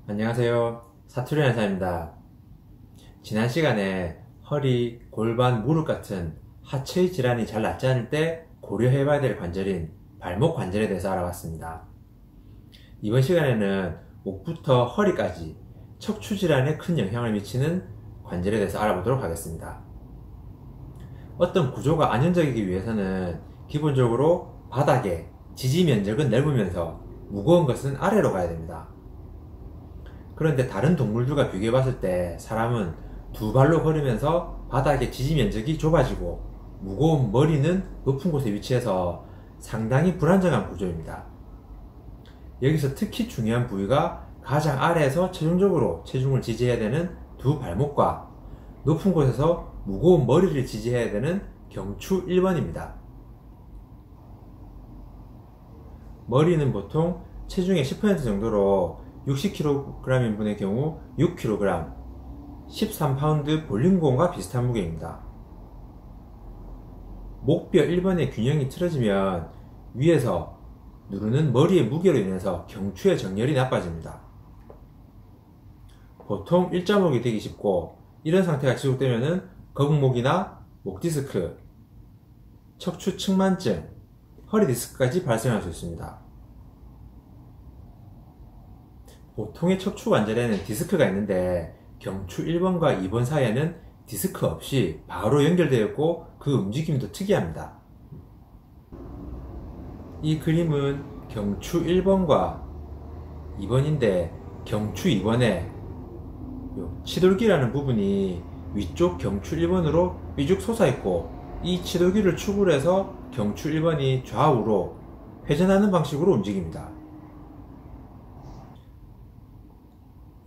안녕하세요. 사투리 한사입니다. 지난 시간에 허리, 골반, 무릎 같은 하체의 질환이 잘 낫지 않을 때 고려해봐야 될 관절인 발목 관절에 대해서 알아봤습니다. 이번 시간에는 목부터 허리까지 척추 질환에 큰 영향을 미치는 관절에 대해서 알아보도록 하겠습니다. 어떤 구조가 안정적이기 위해서는 기본적으로 바닥의 지지 면적은 넓으면서 무거운 것은 아래로 가야 됩니다. 그런데 다른 동물들과 비교해 봤을 때 사람은 두 발로 걸으면서 바닥의 지지 면적이 좁아지고 무거운 머리는 높은 곳에 위치해서 상당히 불안정한 구조입니다. 여기서 특히 중요한 부위가 가장 아래에서 최종적으로 체중을 지지해야 되는 두 발목과 높은 곳에서 무거운 머리를 지지해야 되는 경추 1번입니다. 머리는 보통 체중의 10% 정도로 60kg인 분의 경우 6kg, 13파운드 볼링공과 비슷한 무게입니다. 목뼈 1번의 균형이 틀어지면 위에서 누르는 머리의 무게로 인해서 경추의 정렬이 나빠집니다. 보통 일자목이 되기 쉽고 이런 상태가 지속되면 거북목이나 목디스크, 척추 측만증, 허리 디스크까지 발생할 수 있습니다. 보통의 척추 관절에는 디스크가 있는데 경추 1번과 2번 사이에는 디스크 없이 바로 연결되어 있고 그 움직임도 특이합니다. 이 그림은 경추 1번과 2번인데 경추 2번에 치돌기라는 부분이 위쪽 경추 1번으로 삐죽 솟아있고 이 치돌기를 축으로 해서 경추 1번이 좌우로 회전하는 방식으로 움직입니다.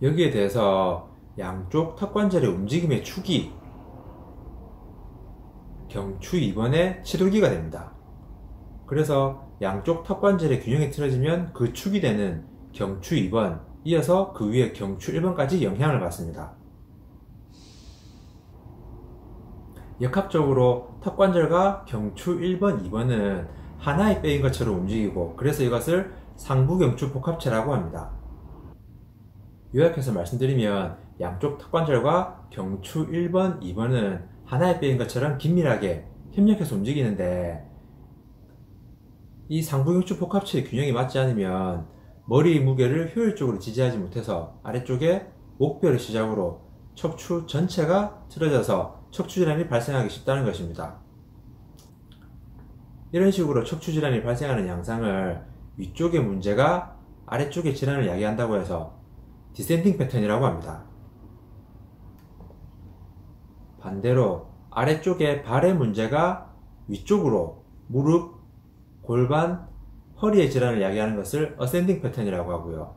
여기에 대해서 양쪽 턱관절의 움직임의 축이 경추 2번의 치돌기가 됩니다. 그래서 양쪽 턱관절의 균형이 틀어지면 그 축이 되는 경추 2번, 이어서 그 위에 경추 1번까지 영향을 받습니다. 역학적으로 턱관절과 경추 1번, 2번은 하나의 뼈인 것처럼 움직이고 그래서 이것을 상부경추 복합체라고 합니다. 요약해서 말씀드리면 양쪽 턱관절과 경추 1번, 2번은 하나의 뼈인 것처럼 긴밀하게 협력해서 움직이는데 이 상부경추 복합체의 균형이 맞지 않으면 머리의 무게를 효율적으로 지지하지 못해서 아래쪽에 목뼈를 시작으로 척추 전체가 틀어져서 척추질환이 발생하기 쉽다는 것입니다. 이런 식으로 척추질환이 발생하는 양상을 위쪽의 문제가 아래쪽의 질환을 야기한다고 해서 디센딩 패턴이라고 합니다. 반대로 아래쪽에 발의 문제가 위쪽으로 무릎, 골반, 허리의 질환을 야기하는 것을 어센딩 패턴이라고 하고요.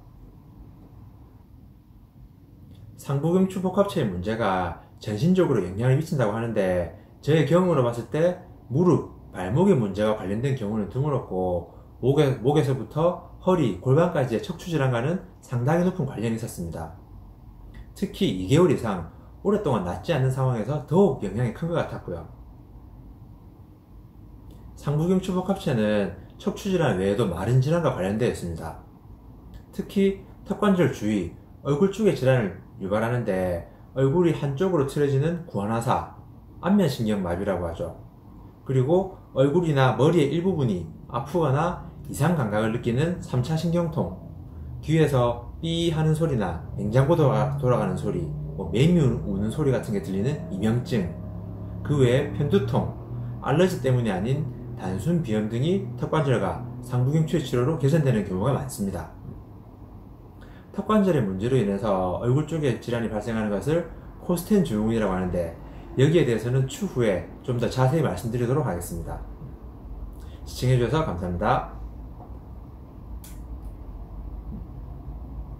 상부경추 복합체의 문제가 전신적으로 영향을 미친다고 하는데 저의 경험으로 봤을 때 무릎, 발목의 문제와 관련된 경우는 드물었고 목에서부터 허리, 골반까지의 척추질환과는 상당히 높은 관련이 있었습니다. 특히 2개월 이상 오랫동안 낫지 않는 상황에서 더욱 영향이 큰 것 같았고요. 상부경추 복합체는 척추질환 외에도 마른 질환과 관련되어 있습니다. 특히 턱관절 주위, 얼굴 쪽의 질환을 유발하는데 얼굴이 한쪽으로 틀어지는 구안화사, 안면신경마비라고 하죠. 그리고 얼굴이나 머리의 일부분이 아프거나 이상 감각을 느끼는 3차 신경통, 귀에서 삐 하는 소리나 냉장고 돌아가는 소리, 매미 우는 소리 같은 게 들리는 이명증, 그 외에 편두통, 알러지 때문이 아닌 단순 비염 등이 턱관절과 상부경추의 치료로 개선되는 경우가 많습니다. 턱관절의 문제로 인해서 얼굴 쪽에 질환이 발생하는 것을 코스텐 증후군이라고 하는데 여기에 대해서는 추후에 좀 더 자세히 말씀드리도록 하겠습니다. 시청해주셔서 감사합니다.